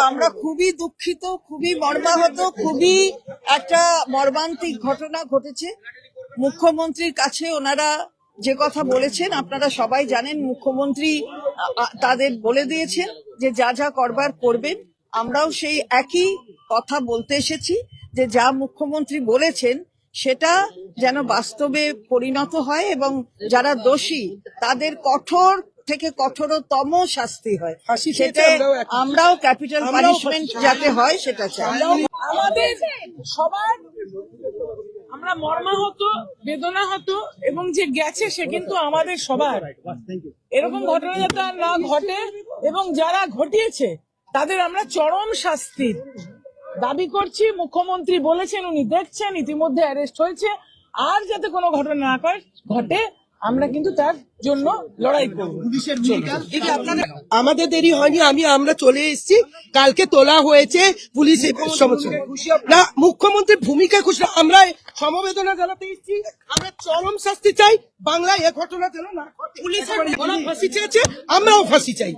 আমরা খুবই দুঃখিত, খুবই মর্মাহত, খুবই একটা মর্মান্তিক ঘটনা ঘটেছে। মুখ্যমন্ত্রীর কাছে ওনারা যে কথা বলেছেন আপনারা সবাই জানেন, মুখ্যমন্ত্রী তাদের বলে দিয়েছেন যে যা যা করবার করবেন। আমরাও সেই একই কথা বলতে এসেছি যে যা মুখ্যমন্ত্রী বলেছেন সেটা যেন বাস্তবে পরিণত হয় এবং যারা দোষী তাদের কঠোর থেকে কঠোরতম শাস্তি হয়, সেটা আমরাও ক্যাপিটাল পানিশমেন্ট যাতে হয় সেটা চাই। আমাদের সবার আমরা মর্মাহত, বেদনাহত, এবং যে গেছে সে কিন্তু আমাদের সবার। এরকম ঘটনা যাতে আর না ঘটে এবং যারা ঘটিয়েছে তাদের আমরা চরম শাস্তির দাবি করছি। মুখ্যমন্ত্রী বলেছেন উনি দেখছেন, ইতিমধ্যে অ্যারেস্ট হয়েছে। আর যাতে কোনো ঘটনা না ঘটে আমরা কিন্তু তার জন্য লড়াই করব। আমাদের দেরি হয়নি, আমরা চলে এসেছি। কালকে তোলা হয়েছে পুলিশ না, মুখ্যমন্ত্রীর ভূমিকা খুশি। আমরা সমবেদনা জানাতে এসেছি, আমরা চরম শাস্তি চাই। বাংলায় এ ঘটনা যেন না ঘটে। পুলিশের ফাঁসি চেয়েছে, আমরাও ফাঁসি চাই।